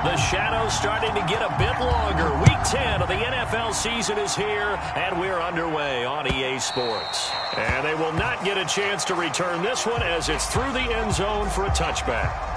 The shadow's starting to get a bit longer. Week 10 of the NFL season is here, and we're underway on EA Sports. And they will not get a chance to return this one as it's through the end zone for a touchback.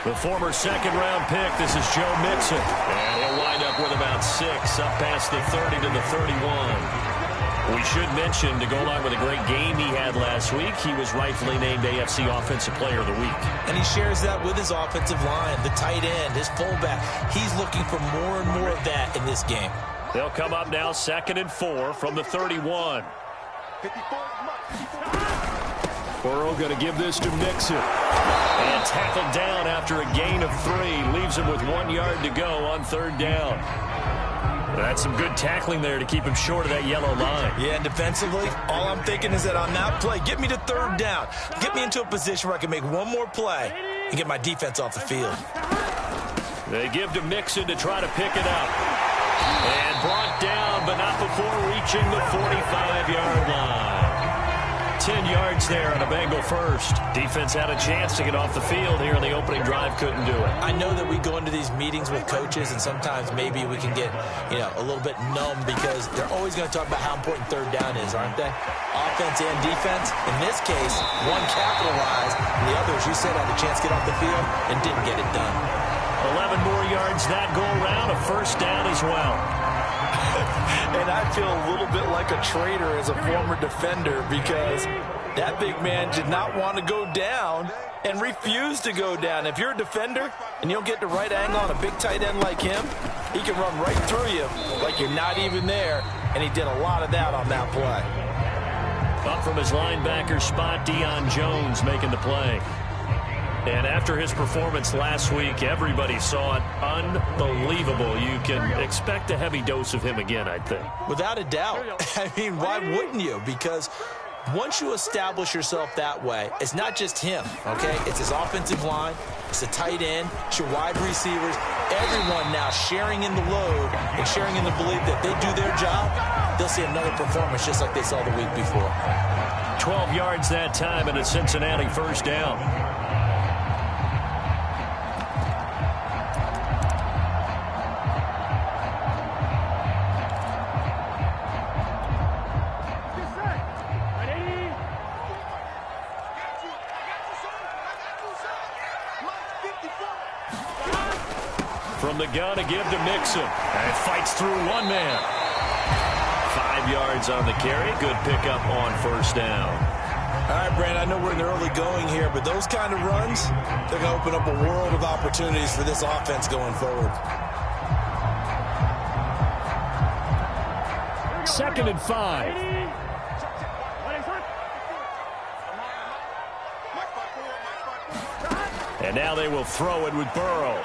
The former second-round pick, this is Joe Mixon. And he'll wind up with about 6, up past the 30 to the 31. We should mention, to go along with a great game he had last week, he was rightfully named AFC Offensive Player of the Week. And he shares that with his offensive line, the tight end, his fullback. He's looking for more and more of that in this game. They'll come up now 2nd and 4 from the 31. Burrow going to give this to Mixon. And tackled down after a gain of 3. Leaves him with 1 yard to go on 3rd down. That's some good tackling there to keep him short of that yellow line. Yeah, and defensively, all I'm thinking is that on that play, get me to 3rd down. Get me into a position where I can make one more play and get my defense off the field. They give to Mixon to try to pick it up. And brought down, but not before reaching the 45-yard line. 10 yards there on a Bengal first. Defense had a chance to get off the field here in the opening drive, couldn't do it. I know that we go into these meetings with coaches, and sometimes maybe we can get, a little bit numb because they're always going to talk about how important 3rd down is, aren't they? Offense and defense. In this case, one capitalized, and the others, you said, had a chance to get off the field and didn't get it done. 11 more yards that go around, a 1st down as well. And I feel a little bit like a traitor as a former defender because that big man did not want to go down and refused to go down. If you're a defender and you don't get the right angle on a big tight end like him, he can run right through you like you're not even there, and he did a lot of that on that play. Up from his linebacker spot, Deion Jones making the play. And after his performance last week, everybody saw it. Unbelievable. You can expect a heavy dose of him again, I think. Without a doubt. I mean, why wouldn't you? Because once you establish yourself that way, it's not just him, okay? It's his offensive line. It's the tight end. It's your wide receivers. Everyone now sharing in the load and sharing in the belief that they do their job, they'll see another performance just like they saw the week before. 12 yards that time and a Cincinnati 1st down. From the gun to give to Mixon. And fights through one man. 5 yards on the carry. Good pickup on 1st down. All right, Brandon, I know we're in the early going here, but those kind of runs, they're going to open up a world of opportunities for this offense going forward. 2nd and 5. And now they will throw it with Burrow.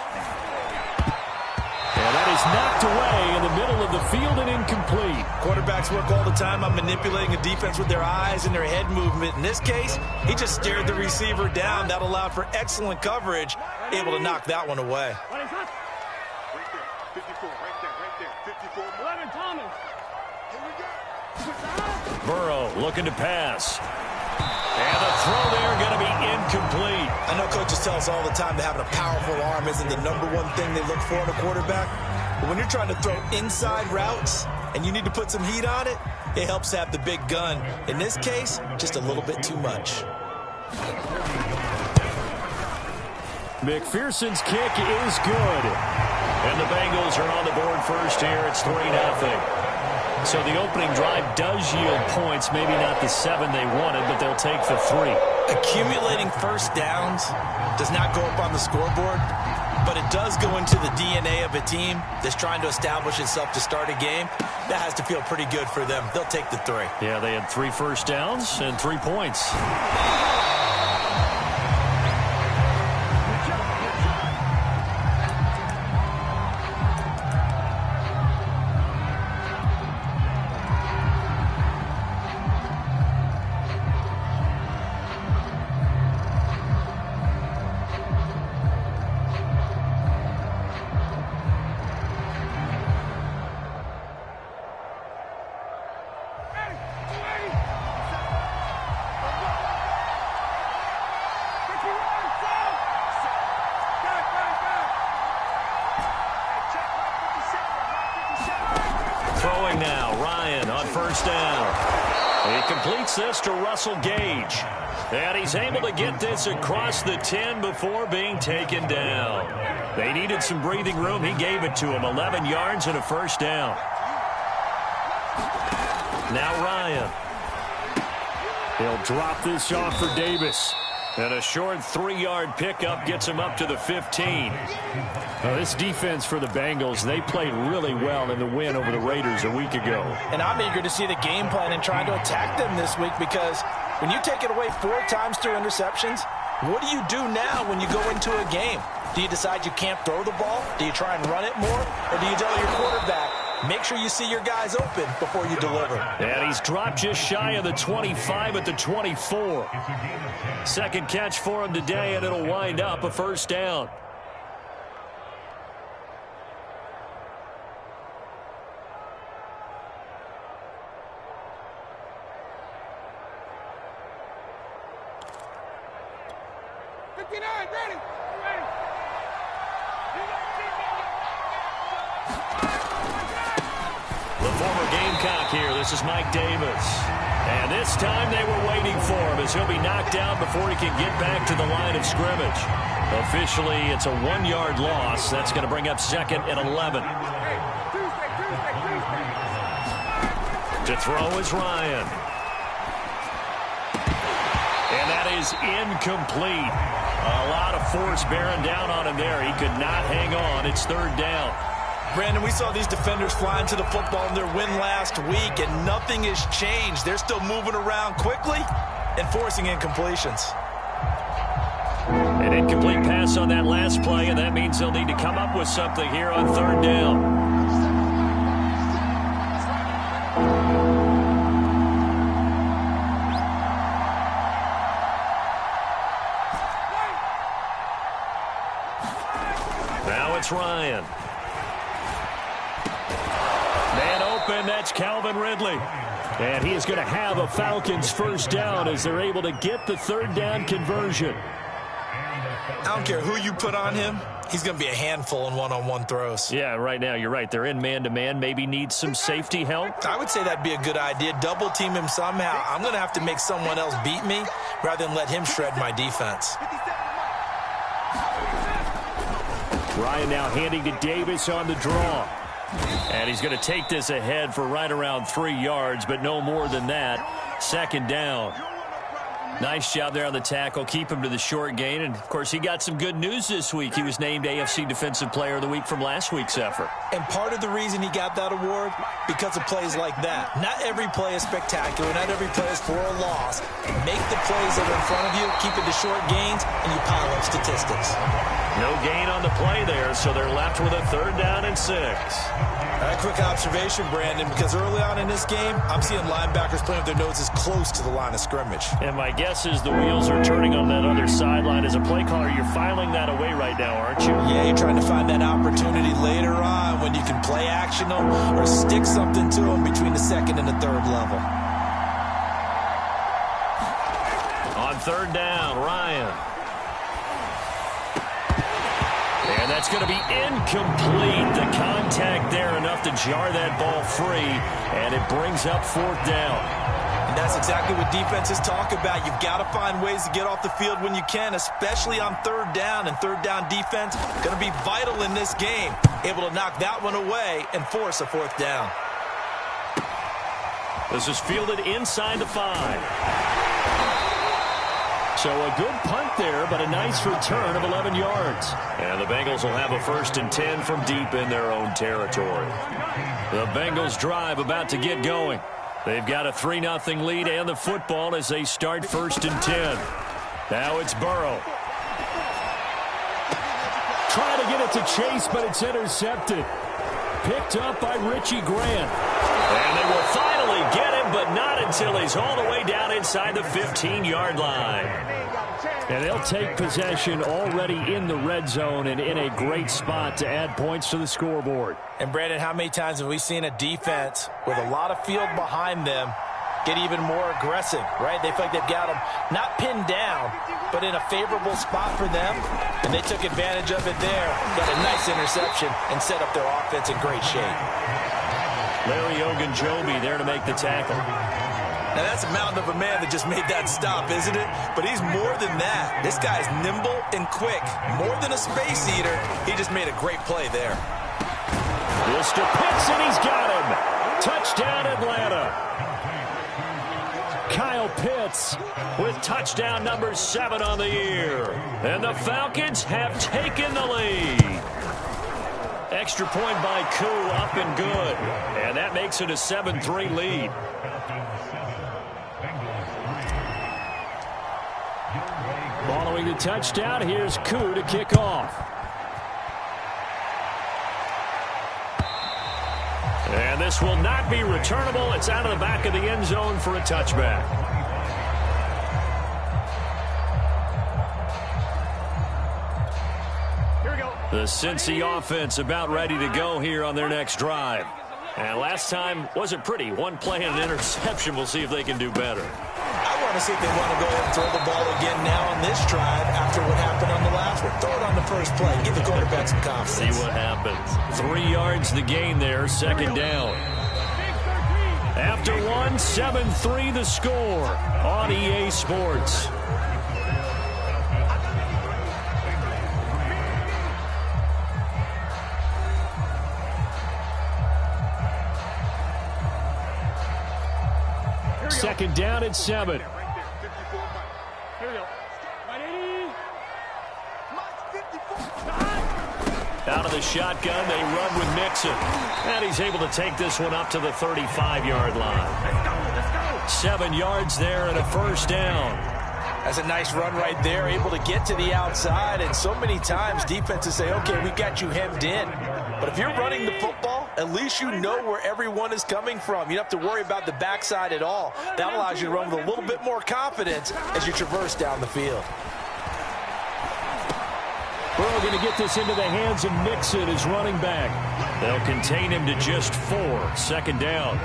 And that is knocked away in the middle of the field and incomplete. Quarterbacks work all the time on manipulating a defense with their eyes and their head movement. In this case, he just stared the receiver down. That allowed for excellent coverage, able to knock that one away. Right there, 54, right there, 54. 11, Thomas. Here we go. Burrow looking to pass. And the throw there going to be incomplete. I know coaches tell us all the time that having a powerful arm isn't the #1 thing they look for in a quarterback. But when you're trying to throw inside routes and you need to put some heat on it, it helps to have the big gun. In this case, just a little bit too much. McPherson's kick is good. And the Bengals are on the board first here. It's 3-0. So the opening drive does yield points, maybe not the 7 they wanted, but they'll take the 3. Accumulating 1st downs does not go up on the scoreboard, but it does go into the DNA of a team that's trying to establish itself to start a game. That has to feel pretty good for them. They'll take the 3. Yeah, they had 3 first downs and 3 points. He completes this to Russell Gage. And he's able to get this across the 10 before being taken down. They needed some breathing room. He gave it to him. 11 yards and a first down. Now Ryan. He'll drop this off for Davis. And a short 3-yard pickup gets him up to the 15. This defense for the Bengals, they played really well in the win over the Raiders a week ago. And I'm eager to see the game plan and trying to attack them this week, because when you take it away 4 times through interceptions, what do you do now when you go into a game? Do you decide you can't throw the ball? Do you try and run it more? Or do you tell your quarterback, make sure you see your guys open before you deliver? And he's dropped just shy of the 25 at the 24. Second catch for him today, and it'll wind up a first down. Here, this is Mike Davis. And this time they were waiting for him, as he'll be knocked out before he can get back to the line of scrimmage. Officially, it's a 1-yard loss. That's going to bring up 2nd and 11. To throw is Ryan. And that is incomplete. A lot of force bearing down on him there. He could not hang on. It's 3rd down. Brandon, we saw these defenders flying to the football in their win last week, and nothing has changed. They're still moving around quickly and forcing incompletions. An incomplete pass on that last play, and that means they'll need to come up with something here on 3rd down. Now it's Ryan. Man open, that's Calvin Ridley. And he is going to have a Falcons first down as they're able to get the 3rd down conversion. I don't care who you put on him. He's going to be a handful in one-on-one throws. Yeah, right now, you're right. They're in man-to-man. Maybe need some safety help. I would say that'd be a good idea. Double team him somehow. I'm going to have to make someone else beat me rather than let him shred my defense. Ryan now handing to Davis on the draw. And he's going to take this ahead for right around 3 yards, but no more than that. 2nd down. Nice job there on the tackle. Keep him to the short gain. And, of course, he got some good news this week. He was named AFC Defensive Player of the Week from last week's effort. And part of the reason he got that award, because of plays like that. Not every play is spectacular. Not every play is for a loss. Make the plays that are in front of you, keep it to short gains, and you pile up statistics. No gain on the play there, so they're left with a 3rd down and 6. A quick observation, Brandon, because early on in this game, I'm seeing linebackers playing with their noses close to the line of scrimmage. And my guess is the wheels are turning on that other sideline. As a play caller, you're filing that away right now, aren't you? Yeah, you're trying to find that opportunity later on when you can play action them or stick something to them between the 2nd and the 3rd level. On 3rd down, Ryan. And that's going to be incomplete. The contact there enough to jar that ball free, and it brings up 4th down. And that's exactly what defenses talk about. You've got to find ways to get off the field when you can, especially on 3rd down. And 3rd down defense going to be vital in this game. Able to knock that one away and force a 4th down. This is fielded inside the 5. So a good punt there, but a nice return of 11 yards. And the Bengals will have a 1st and 10 from deep in their own territory. The Bengals drive about to get going. They've got a 3-0 lead and the football as they start 1st and 10. Now it's Burrow. Trying to get it to Chase, but it's intercepted. Picked up by Richie Grant. And they will finally get him, but not until he's all the way down inside the 15-yard line. And they'll take possession already in the red zone and in a great spot to add points to the scoreboard. And, Brandon, how many times have we seen a defense with a lot of field behind them get even more aggressive, right? They feel like they've got them not pinned down, but in a favorable spot for them, and they took advantage of it there, got a nice interception, and set up their offense in great shape. Larry Ogunjobi there to make the tackle. Now, that's a mountain of a man that just made that stop, isn't it? But he's more than that. This guy's nimble and quick. More than a space eater. He just made a great play there. Mr. Pitts, and he's got him. Touchdown, Atlanta. Kyle Pitts with touchdown number 7 on the year. And the Falcons have taken the lead. Extra point by Koo, up and good. And that makes it a 7-3 lead. Following the touchdown, here's Koo to kick off. And this will not be returnable. It's out of the back of the end zone for a touchback. Here we go. The Cincy offense about ready to go here on their next drive. And last time wasn't pretty. One play and an interception. We'll see if they can do better. I want to see if they want to go ahead and throw the ball again now on this drive after what happened on the last one. Throw it on the first play. Give the quarterback some confidence. See what happens. 3 yards the gain there. Second down. After one, 7-3 the score on EA Sports. Second down at 7. Here we go. Out of the shotgun, they run with Mixon. And he's able to take this one up to the 35-yard line. 7 yards there and a first down. That's a nice run right there, able to get to the outside. And so many times defenses say, okay, we got you hemmed in. But if you're running the football, at least you know where everyone is coming from. You don't have to worry about the backside at all. That allows you to run with a little bit more confidence as you traverse down the field. Burrow going to get this into the hands of Mixon as running back. They'll contain him to just 4. Second down.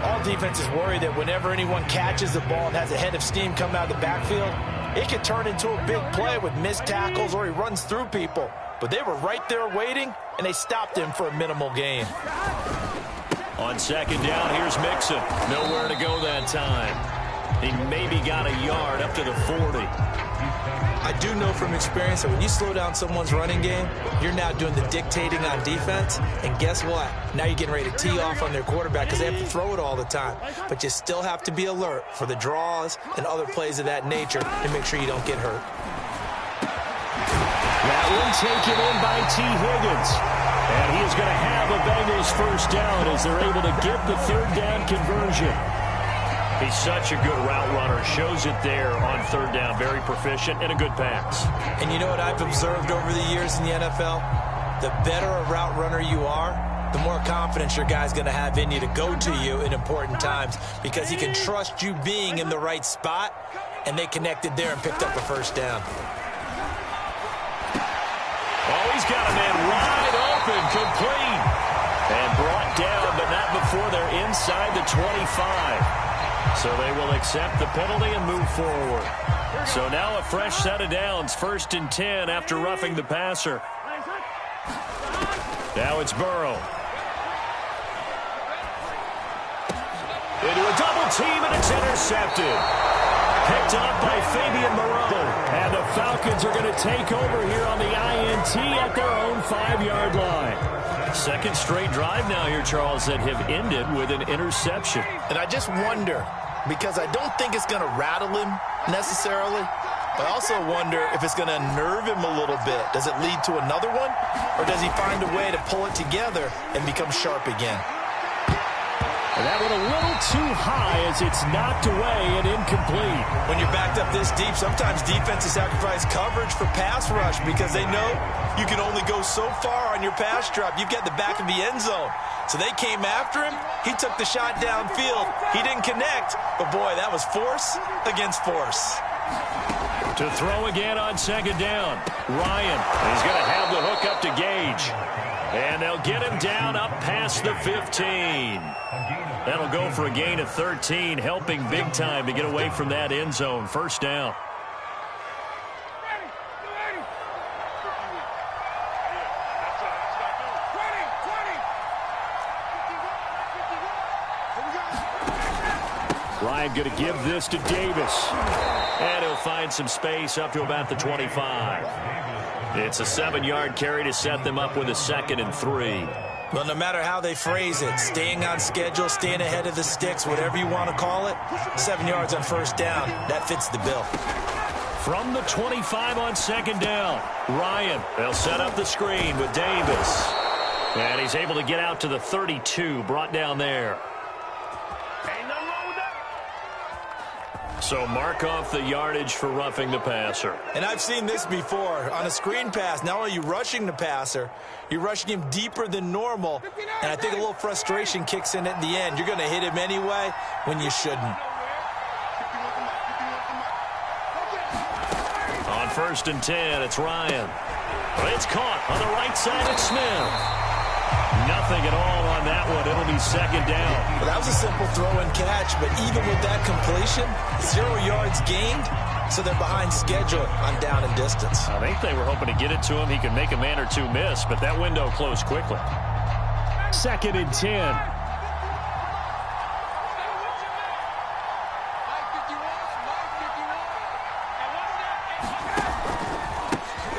All defenses worry that whenever anyone catches the ball and has a head of steam coming out of the backfield, it could turn into a big play with missed tackles or he runs through people. But they were right there waiting, and they stopped him for a minimal gain. On second down, here's Mixon. Nowhere to go that time. He maybe got a yard up to the 40. I do know from experience that when you slow down someone's running game, you're now doing the dictating on defense. And guess what? Now you're getting ready to tee off on their quarterback because they have to throw it all the time. But you still have to be alert for the draws and other plays of that nature to make sure you don't get hurt. That one taken in by T. Higgins. And he is going to have a Bengals first down as they're able to get the third down conversion. He's such a good route runner. Shows it there on third down. Very proficient and a good pass. And you know what I've observed over the years in the NFL? The better a route runner you are, the more confidence your guy's going to have in you to go to you in important times because he can trust you being in the right spot, and they connected there and picked up a first down. Oh, he's got a man wide open, complete. And brought down, but not before they're inside the 25. So they will accept the penalty and move forward. So now a fresh set of downs, 1st and 10 after roughing the passer. Now it's Burrow. Into a double team, and it's intercepted. Picked up by Fabian Moreau. And the Falcons are going to take over here on the INT at their own 5-yard line. Second straight drive now here, Charles, that have ended with an interception. And I just wonder, because I don't think it's going to rattle him necessarily, but I also wonder if it's going to unnerve him a little bit. Does it lead to another one? Or does he find a way to pull it together and become sharp again? And that one a little too high as it's knocked away and incomplete. When you're backed up this deep, sometimes defenses sacrifice coverage for pass rush because they know you can only go so far on your pass drop. You've got the back of the end zone. So they came after him. He took the shot downfield. He didn't connect. But, boy, that was force against force. To throw again on second down. Ryan is going to have the hook up to Gage. And they'll get him down up past the 15. That'll go for a gain of 13, helping big time to get away from that end zone. First down. line. Going to give this to Davis. And he'll find some space up to about the 25. It's a 7-yard carry to set them up with a 2nd and 3. Well, no matter how they phrase it, staying on schedule, staying ahead of the sticks, whatever you want to call it, 7 yards on first down, that fits the bill. From the 25 on 2nd down, Ryan. They'll set up the screen with Davis. And he's able to get out to the 32, brought down there. So mark off the yardage for roughing the passer. And I've seen this before. On a screen pass, not only are you rushing the passer, you're rushing him deeper than normal. And I think a little frustration kicks in at the end. You're going to hit him anyway when you shouldn't. On 1st and 10, it's Ryan. It's caught on the right side. It's Smith. Nothing at all on that one. It'll be 2nd down. Well, that was a simple throw and catch, but even with that completion, 0 yards gained, so they're behind schedule on down and distance. I think they were hoping to get it to him. He could make a man or two miss, but that window closed quickly. 2nd and 10.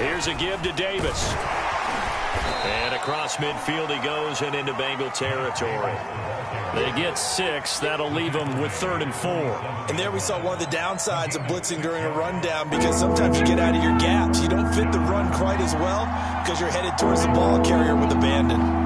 Here's a give to Davis. And across midfield he goes and into Bengal territory. They get 6. That'll leave them with 3rd and 4. And there we saw one of the downsides of blitzing during a rundown, because sometimes you get out of your gaps. You don't fit the run quite as well because you're headed towards the ball carrier with abandon.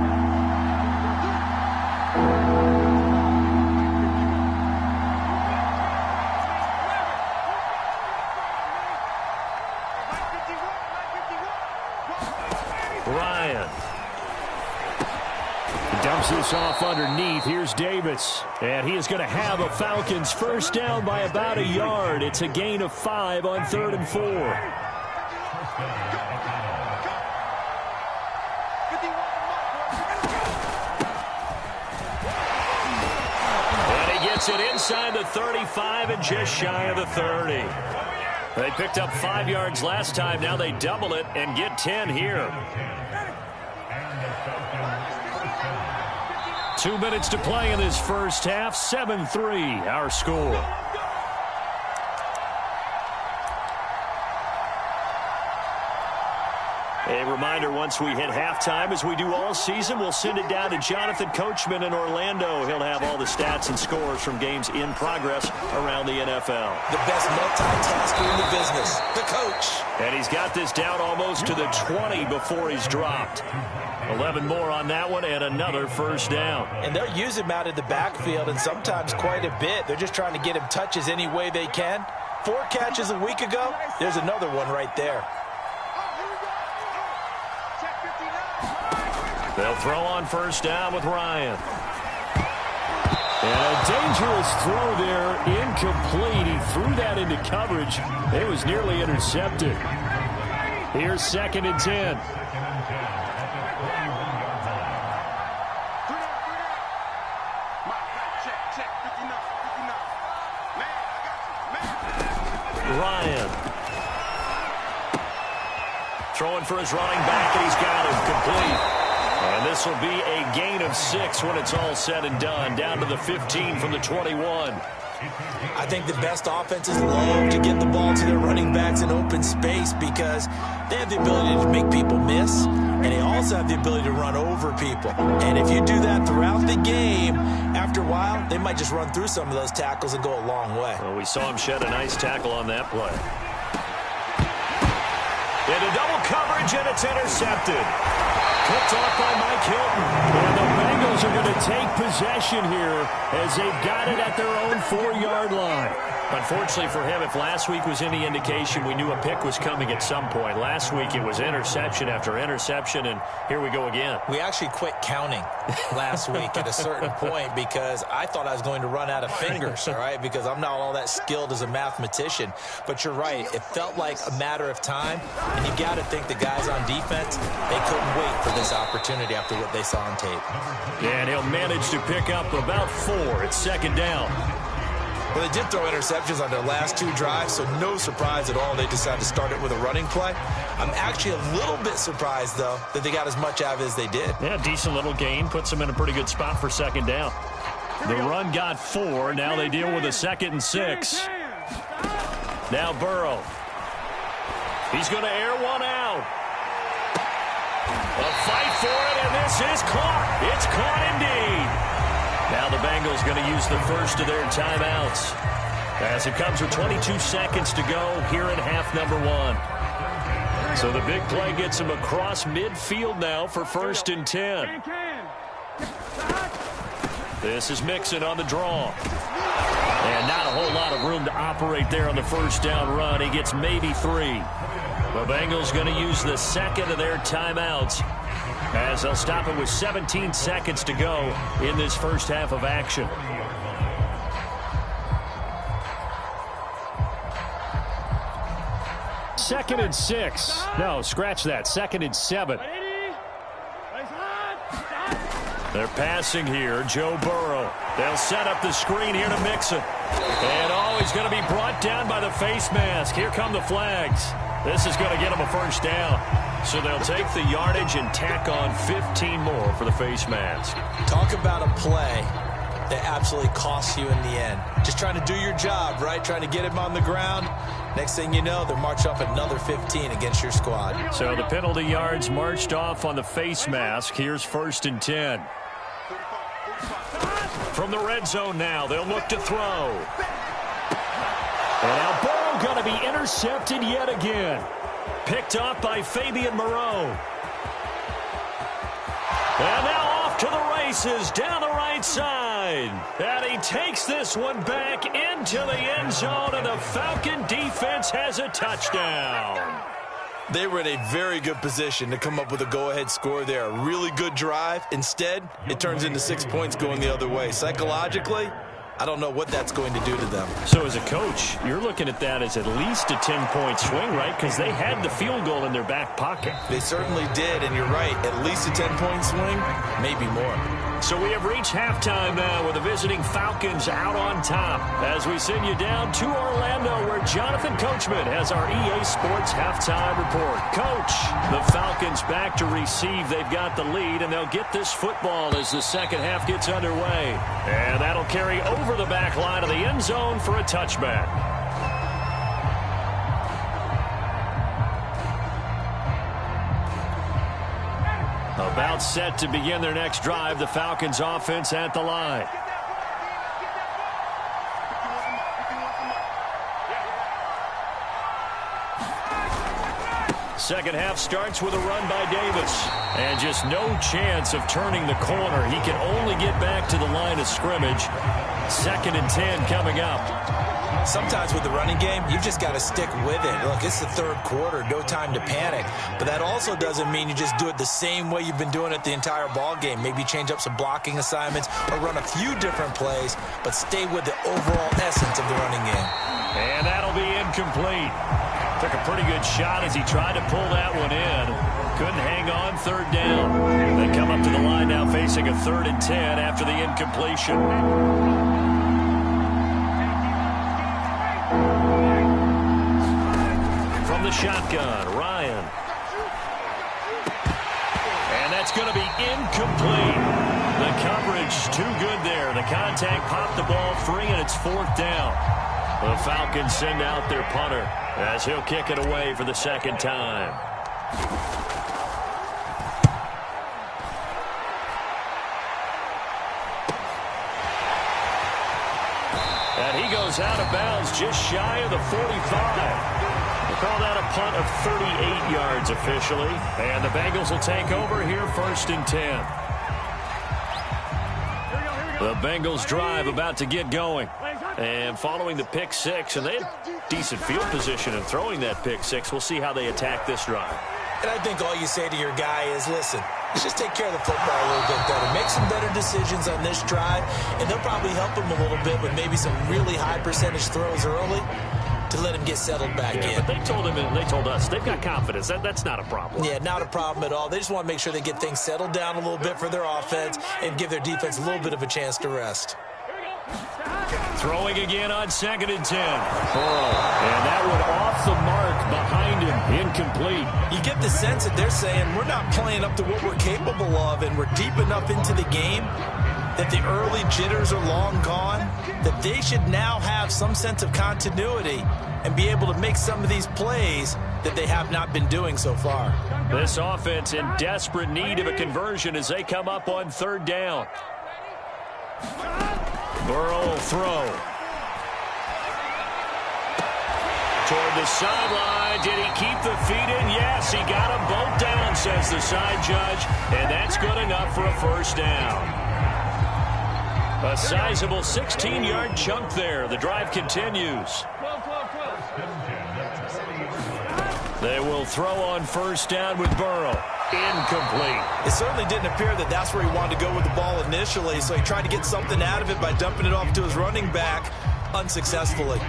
This off underneath. Here's Davis. And he is going to have a Falcons first down by about a yard. It's a gain of 5 on 3rd and 4. And he gets it inside the 35 and just shy of the 30. They picked up 5 yards last time. Now they double it and get 10 here. 2 minutes to play in this first half. 7-3, our score. A reminder, once we hit halftime, as we do all season, we'll send it down to Jonathan Coachman in Orlando. He'll have all the stats and scores from games in progress around the NFL. The best multitasker in the business, the coach. And he's got this down almost to the 20 before he's dropped. 11 more on that one and another first down. And they'll use him out of the backfield, and sometimes quite a bit. They're just trying to get him touches any way they can. 4 catches a week ago. There's another one right there. They'll throw on first down with Ryan. And a dangerous throw there, incomplete. He threw that into coverage. It was nearly intercepted. Here's 2nd and 10. Ryan. Throwing for his running back, and he's got him complete. And this will be a gain of 6 when it's all said and done. Down to the 15 from the 21. I think the best offenses love to get the ball to their running backs in open space because they have the ability to make people miss, and they also have the ability to run over people. And if you do that throughout the game, after a while, they might just run through some of those tackles and go a long way. Well, we saw him shed a nice tackle on that play. Into double coverage, and it's intercepted. Picked off by Mike Hilton. And the Bengals are going to take possession here as they've got it at their own 4-yard line. Unfortunately for him, if last week was any indication, we knew a pick was coming at some point. Last week it was interception after interception, and here we go again. We actually quit counting last week at a certain point because I thought I was going to run out of fingers, all right, because I'm not all that skilled as a mathematician. But you're right. It felt like a matter of time, and you got to think the guys on defense, they couldn't wait for this opportunity after what they saw on tape. And he'll manage to pick up about 4. It's 2nd down. Well, they did throw interceptions on their last 2 drives, so no surprise at all they decided to start it with a running play. I'm actually a little bit surprised, though, that they got as much out of it as they did. Yeah, decent little gain. Puts them in a pretty good spot for 2nd down. The run got 4. Now they deal with a 2nd and 6. Now Burrow. He's going to air one out. A fight for it, and this is caught. It's caught indeed. Now the Bengals going to use the first of their timeouts, as it comes with 22 seconds to go here in half number 1. So the big play gets him across midfield now for 1st and 10. This is Mixon on the draw. And not a whole lot of room to operate there on the first down run. He gets maybe 3. The Bengals going to use the 2nd of their timeouts, as they'll stop it with 17 seconds to go in this first half of action. Second and 6. No, scratch that. 2nd and 7. They're passing here. Joe Burrow. They'll set up the screen here to Mixon. And he's going to be brought down by the face mask. Here come the flags. This is going to get him a first down. So they'll take the yardage and tack on 15 more for the face mask. Talk about a play that absolutely costs you in the end. Just trying to do your job, right? Trying to get him on the ground. Next thing you know, they'll march up another 15 against your squad. So the penalty yards marched off on the face mask. Here's 1st and 10. From the red zone now, they'll look to throw. And now Burrow going to be intercepted yet again. Picked off by Fabian Moreau. And now off to the races down the right side. And he takes this one back into the end zone, and the Falcon defense has a touchdown. They were in a very good position to come up with a go-ahead score there. A really good drive. Instead, it turns into 6 points going the other way. Psychologically, I don't know what that's going to do to them. So as a coach, you're looking at that as at least a 10-point swing, right? Because they had the field goal in their back pocket. They certainly did, and you're right. At least a 10-point swing, maybe more. So we have reached halftime now with the visiting Falcons out on top, as we send you down to Orlando, where Jonathan Coachman has our EA Sports halftime report. Coach, the Falcons back to receive. They've got the lead, and they'll get this football as the second half gets underway. And that'll carry over the back line of the end zone for a touchback. About set to begin their next drive, the Falcons offense at the line. Second half starts with a run by Davis. And just no chance of turning the corner. He can only get back to the line of scrimmage. 2nd and 10 coming up. Sometimes with the running game, you've just got to stick with it. Look, it's the third quarter, no time to panic. But that also doesn't mean you just do it the same way you've been doing it the entire ball game. Maybe change up some blocking assignments or run a few different plays, but stay with the overall essence of the running game. And that'll be incomplete. Took a pretty good shot as he tried to pull that one in. Couldn't hang on, 3rd down. They come up to the line now facing a 3rd and 10 after the incompletion. From the shotgun, Ryan. And that's going to be incomplete. The coverage too good there. The contact popped the ball free, and it's 4th down. The Falcons send out their punter as he'll kick it away for the 2nd time. And he goes out of bounds just shy of the 45. Call that a punt of 38 yards officially. And the Bengals will take over here 1st and 10. The Bengals drive about to get going. And following the pick 6, and they had decent field position in throwing that pick 6. We'll see how they attack this drive. And I think all you say to your guy is, listen, let's just take care of the football a little bit better. Make some better decisions on this drive, and they'll probably help him a little bit with maybe some really high percentage throws early to let him get settled back in. But they told him, and they told us, they've got confidence. That's not a problem. Yeah, not a problem at all. They just want to make sure they get things settled down a little bit for their offense and give their defense a little bit of a chance to rest. Throwing again on 2nd and 10. And that one off the mark behind him. Incomplete. You get the sense that they're saying we're not playing up to what we're capable of, and we're deep enough into the game that the early jitters are long gone, that they should now have some sense of continuity and be able to make some of these plays that they have not been doing so far. This offense in desperate need of a conversion as they come up on third down. Burrow will throw. Toward the sideline. Did he keep the feet in? Yes, he got them both down, says the side judge. And that's good enough for a first down. A sizable 16-yard chunk there. The drive continues. They will throw on first down with Burrow. Incomplete. It certainly didn't appear that that's where he wanted to go with the ball initially, so he tried to get something out of it by dumping it off to his running back unsuccessfully.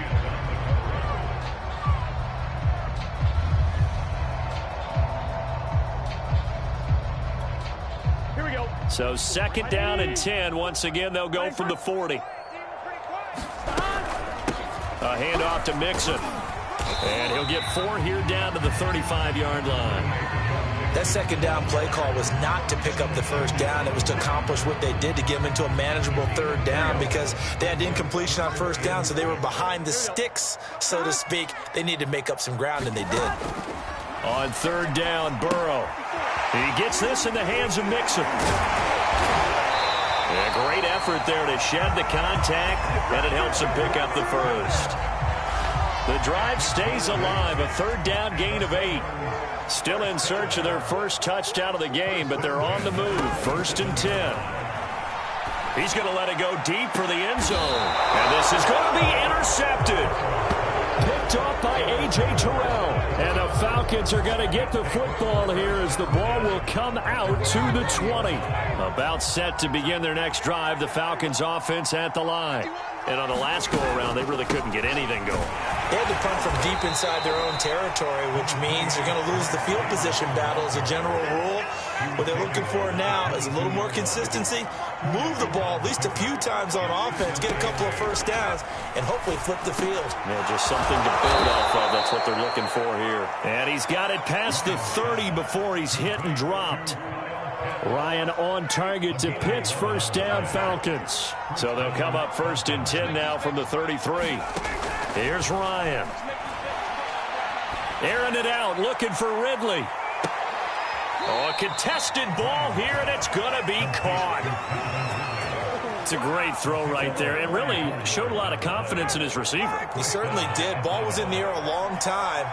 Here we go. So second down and 10. Once again, they'll go from the 40. A handoff to Mixon. And he'll get 4 here down to the 35-yard line. That second down play call was not to pick up the first down. It was to accomplish what they did to get them into a manageable third down because they had incompletion on first down, so they were behind the sticks, so to speak. They needed to make up some ground, and they did. On third down, Burrow. He gets this in the hands of Mixon. A great effort there to shed the contact, and it helps him pick up the first. The drive stays alive, a third down gain of 8. Still in search of their first touchdown of the game, but they're on the move. 1st and 10. He's going to let it go deep for the end zone. And this is going to be intercepted. Picked off by A.J. Terrell. And the Falcons are going to get the football here as the ball will come out to the 20. About set to begin their next drive. The Falcons offense at the line. And on the last go-around, they really couldn't get anything going. They had to punt from deep inside their own territory, which means you're going to lose the field position battle as a general rule. What they're looking for now is a little more consistency, move the ball at least a few times on offense, get a couple of first downs, and hopefully flip the field. Yeah, just something to build off of. That's what they're looking for here. And he's got it past the 30 before he's hit and dropped. Ryan on target to Pitts, first down Falcons. So they'll come up 1st and 10 now from the 33. Here's Ryan. Airing it out, looking for Ridley. Oh, a contested ball here, and it's going to be caught. It's a great throw right there. It really showed a lot of confidence in his receiver. He certainly did. Ball was in the air a long time,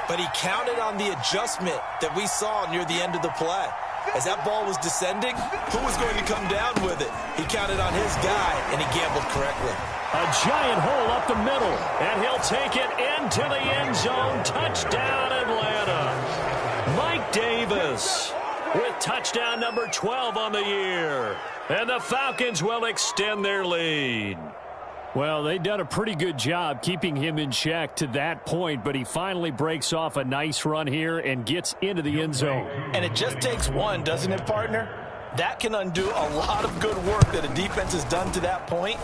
but he counted on the adjustment that we saw near the end of the play. As that ball was descending, who was going to come down with it? He counted on his guy, and he gambled correctly. A giant hole up the middle, and he'll take it into the end zone. Touchdown, Atlanta. Mike Davis with touchdown number 12 on the year. And the Falcons will extend their lead. Well, they've done a pretty good job keeping him in check to that point, but he finally breaks off a nice run here and gets into the end zone. And it just takes one, doesn't it, partner? That can undo a lot of good work that a defense has done to that point.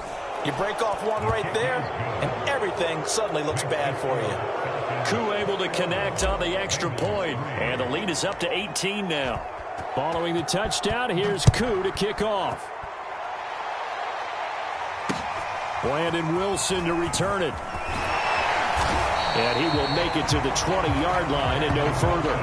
You break off one right there, and everything suddenly looks bad for you. Koo able to connect on the extra point, and the lead is up to 18 now. Following the touchdown, here's Koo to kick off. Brandon Wilson to return it. And he will make it to the 20-yard line and no further.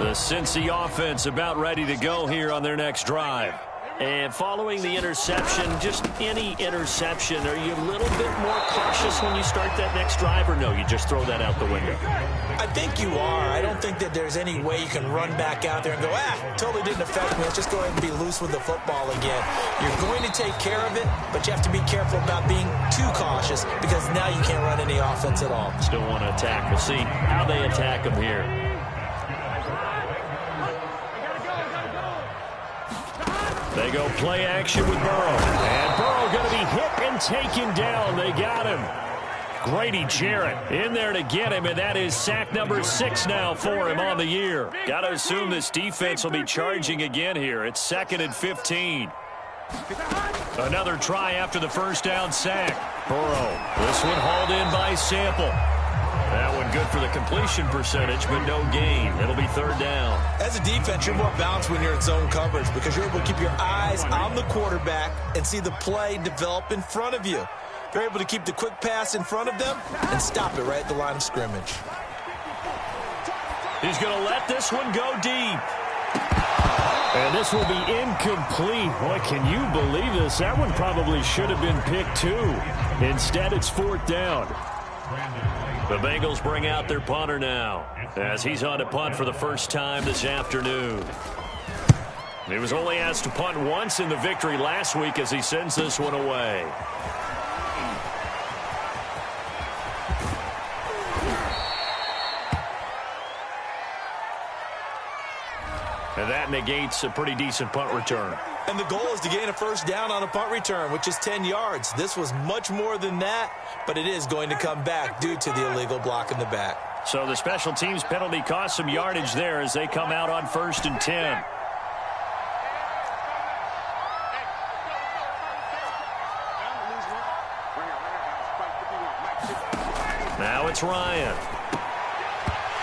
The Cincy offense about ready to go here on their next drive. And following the interception, just any interception, are you a little bit more cautious when you start that next drive, or no, you just throw that out the window? I think you are. I don't think that there's any way you can run back out there and go, totally didn't affect me. Let's just go ahead and be loose with the football again. You're going to take care of it, but you have to be careful about being too cautious because now you can't run any offense at all. Still want to attack. We'll see how they attack them here. They go play action with Burrow. And Burrow going to be hit and taken down. They got him. Grady Jarrett in there to get him, and that is sack number 6 now for him on the year. Got to assume this defense will be charging again here. It's 2nd and 15. Another try after the first down sack. Burrow. This one hauled in by Sample. That one good for the completion percentage, but no gain. It'll be third down. As a defense, you're more balanced when you're in zone coverage because you're able to keep your eyes on the quarterback and see the play develop in front of you. You're able to keep the quick pass in front of them and stop it right at the line of scrimmage. He's going to let this one go deep. And this will be incomplete. Boy, can you believe this? That one probably should have been picked too. Instead, it's fourth down. The Bengals bring out their punter now as he's on to punt for the first time this afternoon. He was only asked to punt once in the victory last week as he sends this one away. And that negates a pretty decent punt return. And the goal is to gain a first down on a punt return, which is 10 yards. This was much more than that, but it is going to come back due to the illegal block in the back. So the special teams penalty cost some yardage there as they come out on 1st and 10. Now it's Ryan.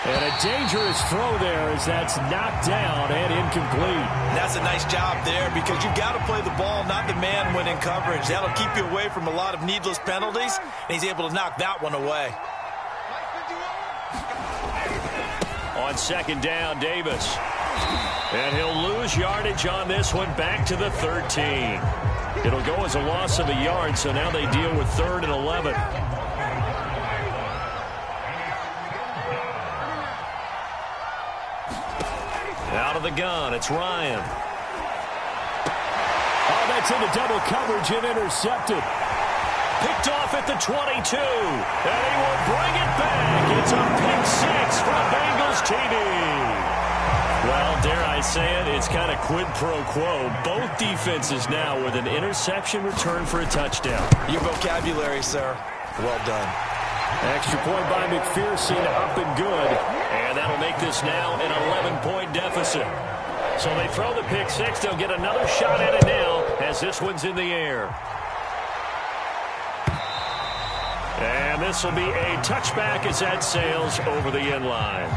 And a dangerous throw there as that's knocked down and incomplete. That's a nice job there because you've got to play the ball, not the man when in coverage. That'll keep you away from a lot of needless penalties, and he's able to knock that one away. On second down, Davis. And he'll lose yardage on this one back to the 13. It'll go as a loss of a yard, so now they deal with 3rd and 11. Out of the gun, it's Ryan. Oh, that's into double coverage and intercepted. Picked off at the 22. And he will bring it back. It's a pick six from Bengals TV. Well, dare I say it, it's kind of quid pro quo. Both defenses now with an interception return for a touchdown. Your vocabulary, sir. Well done. Extra point by McPherson, up and good. And that'll make this now an 11-point deficit. So they throw the pick six. They'll get another shot at it now as this one's in the air. And this will be a touchback as that sails over the end line.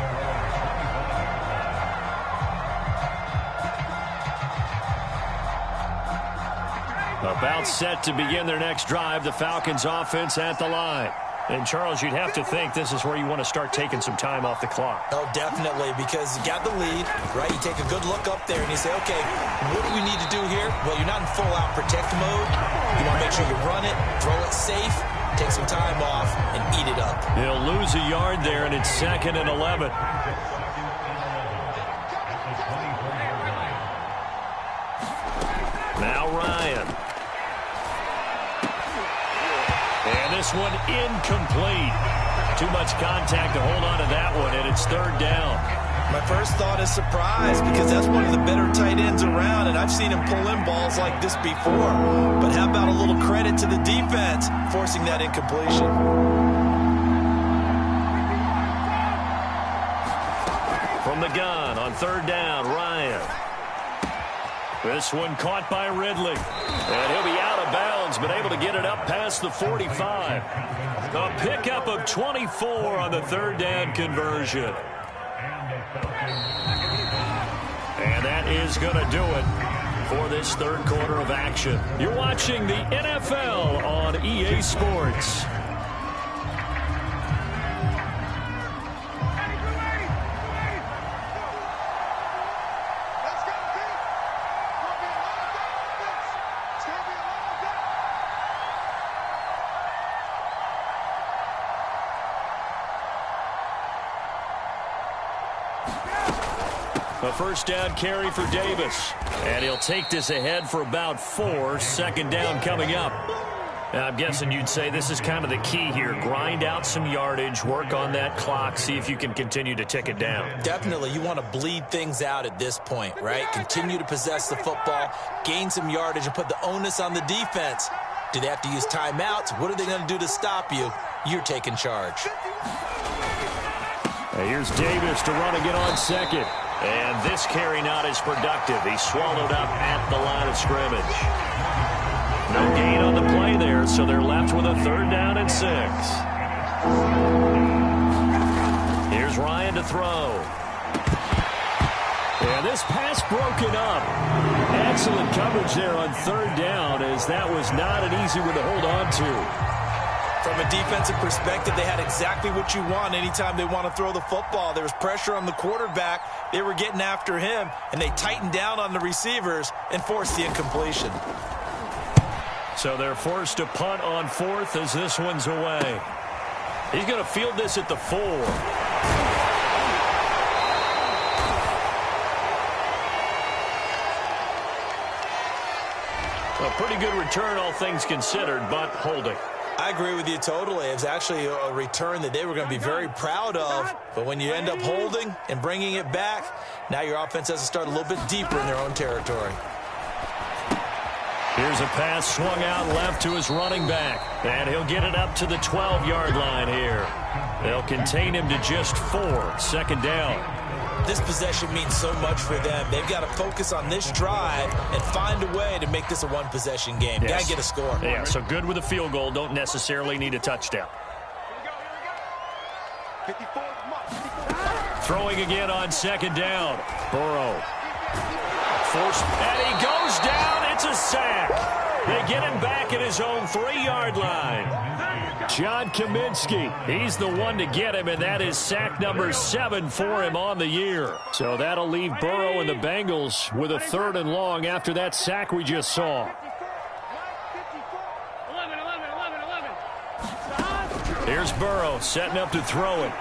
About set to begin their next drive, the Falcons offense at the line. And, Charles, you'd have to think this is where you want to start taking some time off the clock. Oh, definitely, because you got the lead, right? You take a good look up there and you say, okay, what do we need to do here? Well, you're not in full-out protect mode. You want to make sure you run it, throw it safe, take some time off, and eat it up. He'll lose a yard there, and it's 2nd and 11. Now Ryan. And this one incomplete. Too much contact to hold on to that one, and it's 3rd down. My first thought is surprise because that's one of the better tight ends around, and I've seen him pull in balls like this before. But how about a little credit to the defense forcing that incompletion? From the gun on 3rd down, Ryan. This one caught by Ridley. And he'll be out of bounds, but able to get it up past the 45. A pickup of 24 on the 3rd down conversion. And that is going to do it for this 3rd quarter of action. You're watching the NFL on EA Sports. A first down carry for Davis. And he'll take this ahead for about 4. 2nd down coming up. Now, I'm guessing you'd say this is kind of the key here. Grind out some yardage, work on that clock, see if you can continue to tick it down. Definitely. You want to bleed things out at this point, right? Continue to possess the football, gain some yardage, and put the onus on the defense. Do they have to use timeouts? What are they going to do to stop you? You're taking charge. Now here's Davis to run again on 2nd. And this carry not as productive. He's swallowed up at the line of scrimmage. No gain on the play there, so they're left with a 3rd down and 6. Here's Ryan to throw. And this pass broken up. Excellent coverage there on third down, as that was not an easy one to hold on to. From a defensive perspective, they had exactly what you want anytime they want to throw the football. There was pressure on the quarterback. They were getting after him, and they tightened down on the receivers and forced the incompletion. So they're forced to punt on fourth as this one's away. He's going to field this at the 4. A pretty good return, all things considered, but holding. I agree with you totally. It was actually a return that they were going to be very proud of. But when you end up holding and bringing it back, now your offense has to start a little bit deeper in their own territory. Here's a pass swung out left to his running back. And he'll get it up to the 12-yard line here. They'll contain him to just 4. Second down. This possession means so much for them. They've got to focus on this drive and find a way to make this a one-possession game. Yes. Got to get a score. Yeah, so good with a field goal. Don't necessarily need a touchdown. Here we go. 54. Throwing again on second down. Burrow. Forced, and he goes down. It's a sack. They get him back at his own 3-yard line. John Kaminsky, he's the one to get him, and that is sack number 7 for him on the year. So that'll leave Burrow and the Bengals with a 3rd and long after that sack we just saw. 11. Here's Burrow setting up to throw it.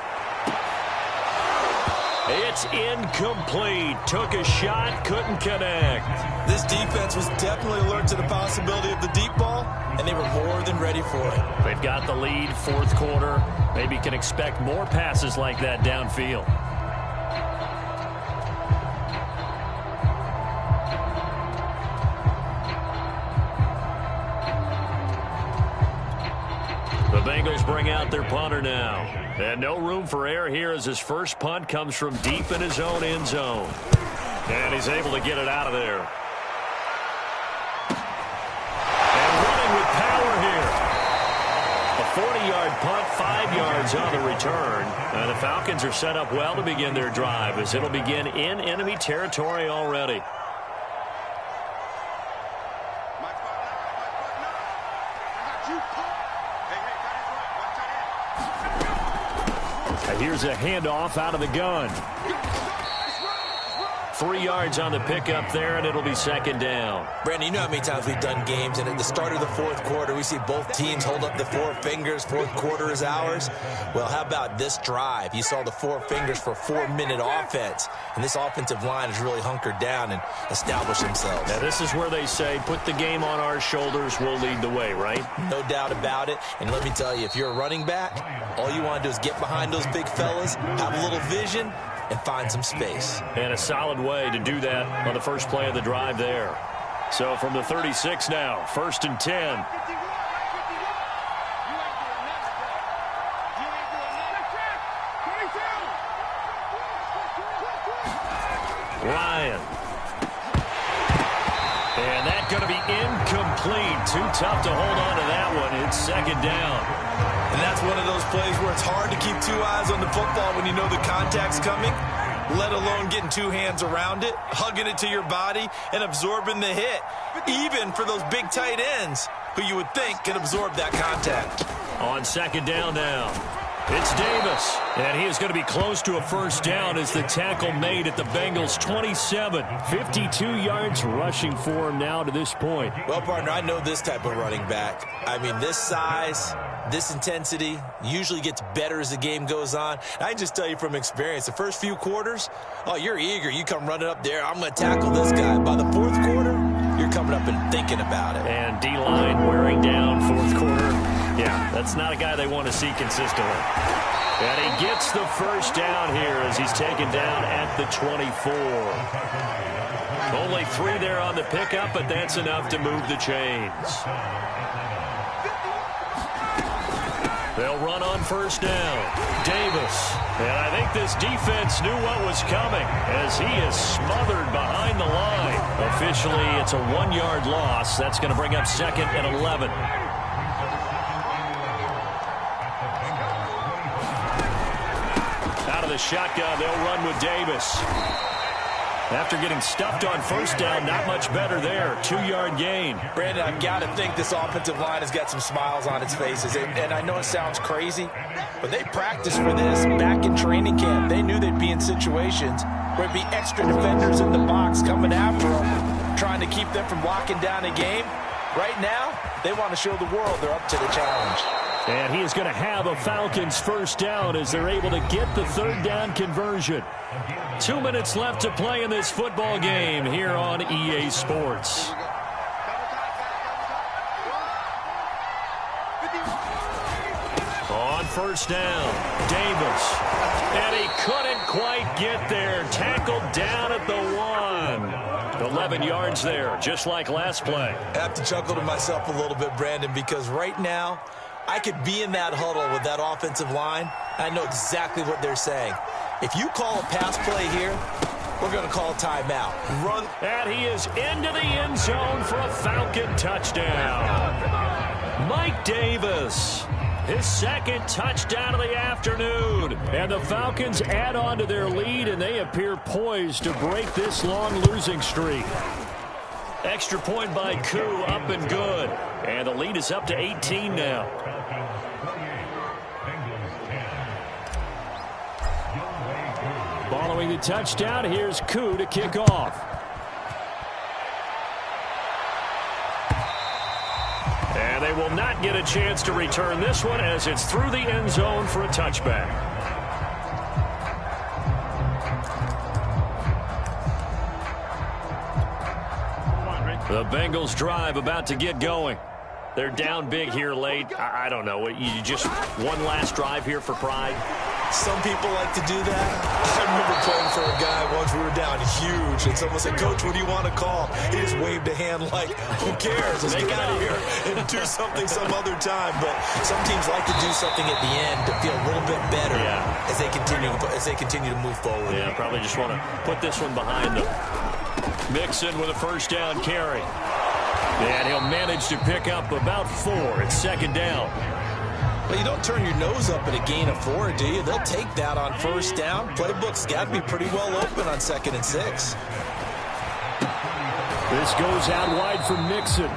It's incomplete. Took a shot, couldn't connect. This defense was definitely alert to the possibility of the deep ball, and they were more than ready for it. They've got the lead, 4th quarter. Maybe can expect more passes like that downfield. The Bengals bring out their punter now. And no room for error here as his first punt comes from deep in his own end zone. And he's able to get it out of there. And running with power here. A 40-yard punt, 5 yards on the return. And the Falcons are set up well to begin their drive as it'll begin in enemy territory already. Here's a handoff out of the gun. 3 yards on the pickup there, and it'll be second down. Brandon, you know how many times we've done games, and at the start of the 4th quarter, we see both teams hold up the 4 fingers. 4th quarter is ours. Well, how about this drive? You saw the 4 fingers for a 4-minute offense, and this offensive line has really hunkered down and established themselves. Now, this is where they say, put the game on our shoulders, we'll lead the way, right? No doubt about it. And let me tell you, if you're a running back, all you want to do is get behind those big fellas, have a little vision, and find some space. And a solid way to do that on the first play of the drive there. So from the 36 now, 1st and 10. Ryan. And that's going to be incomplete. Too tough to hold on to that one. It's second down. And that's one of those plays where it's hard to keep 2 eyes on the football when you know the contact's coming, let alone getting 2 hands around it, hugging it to your body, and absorbing the hit, even for those big tight ends who you would think can absorb that contact. On second down now, it's Davis, and he is going to be close to a first down as the tackle made at the Bengals' 27. 52 yards rushing for him now to this point. Well, partner, I know this type of running back. I mean, this size, this intensity usually gets better as the game goes on. I can just tell you from experience, the first few quarters, oh, you're eager. You come running up there, I'm going to tackle this guy. By the 4th quarter, you're coming up and thinking about it. And D-line wearing down 4th quarter. Yeah, that's not a guy they want to see consistently. And he gets the first down here as he's taken down at the 24. Only 3 there on the pickup, but that's enough to move the chains. They'll run on first down. Davis. And I think this defense knew what was coming as he is smothered behind the line. Officially, it's a 1-yard loss. That's going to bring up 2nd and 11. of the shotgun. They'll run with Davis. After getting stuffed on first down, not much better there. 2-yard gain. Brandon, I've got to think this offensive line has got some smiles on its faces. And I know it sounds crazy, but they practiced for this back in training camp. They knew they'd be in situations where it'd be extra defenders in the box coming after them, trying to keep them from locking down a game. Right now, they want to show the world they're up to the challenge. And he is going to have a Falcons first down as they're able to get the third down conversion. 2 minutes left to play in this football game here on EA Sports. On first down, Davis. And he couldn't quite get there. Tackled down at the 1. 11 yards there, just like last play. I have to chuckle to myself a little bit, Brandon, because right now, I could be in that huddle with that offensive line. I know exactly what they're saying. If you call a pass play here, we're going to call a timeout. Run. And he is into the end zone for a Falcon touchdown. Mike Davis, his second touchdown of the afternoon. And the Falcons add on to their lead, and they appear poised to break this long losing streak. Extra point by Koo, up and good. And the lead is up to 18 now. Following the touchdown, here's Koo to kick off. And they will not get a chance to return this one as it's through the end zone for a touchback. The Bengals drive about to get going. They're down big here late. I don't know. You just one last drive here for pride? Some people like to do that. I remember playing for a guy once. We were down huge, and someone said, "Coach, what do you want to call?" He just waved a hand like, who cares? Let's get out of here and do something some other time. But some teams like to do something at the end to feel a little bit better as they continue to move forward. Yeah, probably just want to put this one behind them. Mixon with a first down carry. And he'll manage to pick up about 4 at second down. Well, you don't turn your nose up at a gain of 4, do you? They'll take that on first down. Playbook's got to be pretty well open on 2nd and 6. This goes out wide for Mixon.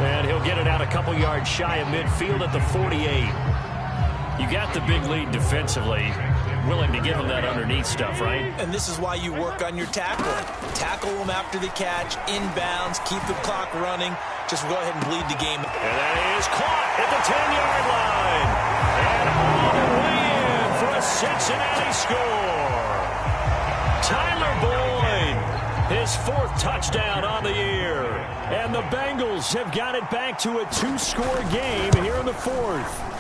And he'll get it out a couple yards shy of midfield at the 48. You got the big lead defensively. Willing to give them that underneath stuff, right? And this is why you work on your tackling. Tackle them after the catch, inbounds, keep the clock running. Just go ahead and bleed the game. And that is caught at the 10-yard line. And all the way in for a Cincinnati score. Tyler Boyd, his 4th touchdown on the year. And the Bengals have got it back to a 2-score game here in the 4th.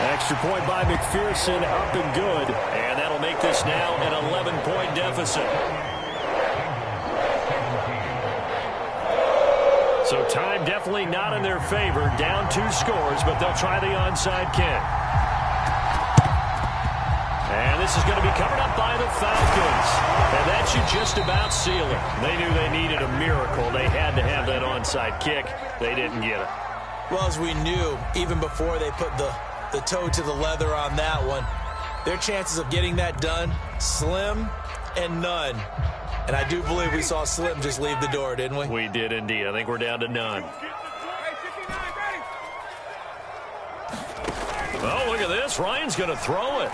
Extra point by McPherson, up and good. And that'll make this now an 11-point deficit. So time definitely not in their favor. Down 2 scores, but they'll try the onside kick. And this is going to be covered up by the Falcons. And that should just about seal it. They knew they needed a miracle. They had to have that onside kick. They didn't get it. Well, as we knew, even before they put the toe to the leather on that one, their chances of getting that done, slim and none. And I do believe we saw Slim just leave the door, didn't we? We did indeed. I think we're down to none. Oh, look at this. Ryan's going to throw it.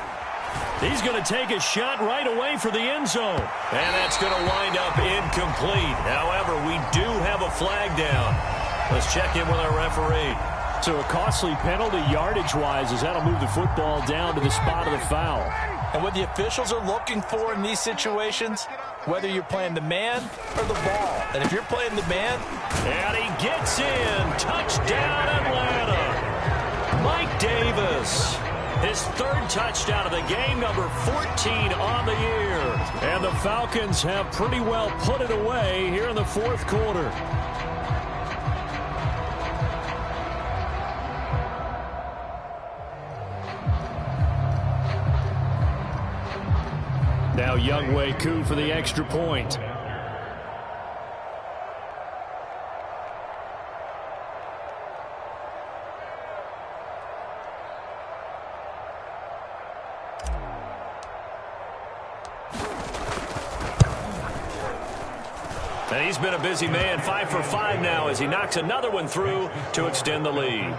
He's going to take a shot right away for the end zone. And that's going to wind up incomplete. However, we do have a flag down. Let's check in with our referee. So a costly penalty yardage-wise as that'll move the football down to the spot of the foul. And what the officials are looking for in these situations, whether you're playing the man or the ball. And if you're playing the man... And he gets in. Touchdown, Atlanta. Mike Davis. His 3rd touchdown of the game, number 14 on the year. And the Falcons have pretty well put it away here in the 4th quarter. Now Younghoe Koo for the extra point. And he's been a busy man, 5 for 5 now as he knocks another one through to extend the lead.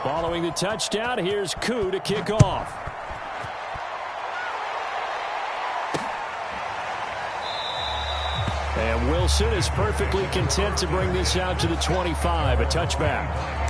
Following the touchdown, here's Koo to kick off. And Wilson is perfectly content to bring this out to the 25, a touchback.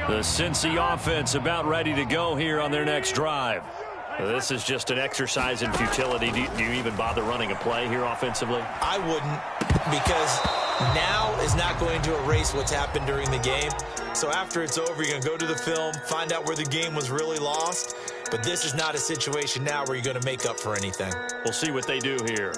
The Cincy offense about ready to go here on their next drive. This is just an exercise in futility. Do you even bother running a play here offensively? I wouldn't, because now is not going to erase what's happened during the game. So after it's over, you're going to go to the film, find out where the game was really lost. But this is not a situation now where you're going to make up for anything. We'll see what they do here.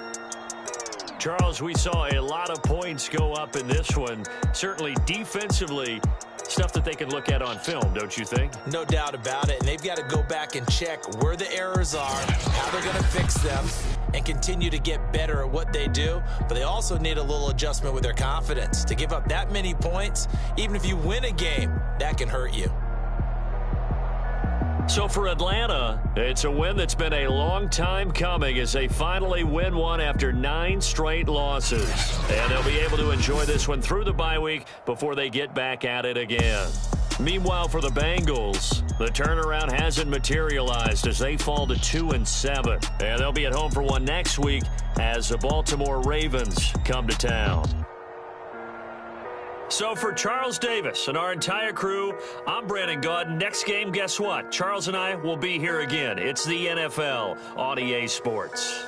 Charles, we saw a lot of points go up in this one. Certainly defensively, stuff that they can look at on film, don't you think? No doubt about it. And they've got to go back and check where the errors are, how they're going to fix them, and continue to get better at what they do. But they also need a little adjustment with their confidence. To give up that many points, even if you win a game, that can hurt you. So for Atlanta, it's a win that's been a long time coming as they finally win one after 9 straight losses. And they'll be able to enjoy this one through the bye week before they get back at it again. Meanwhile, for the Bengals, the turnaround hasn't materialized as they fall to 2-7. And they'll be at home for one next week as the Baltimore Ravens come to town. So for Charles Davis and our entire crew, I'm Brandon Gaudin. Next game, guess what? Charles and I will be here again. It's the NFL on EA Sports.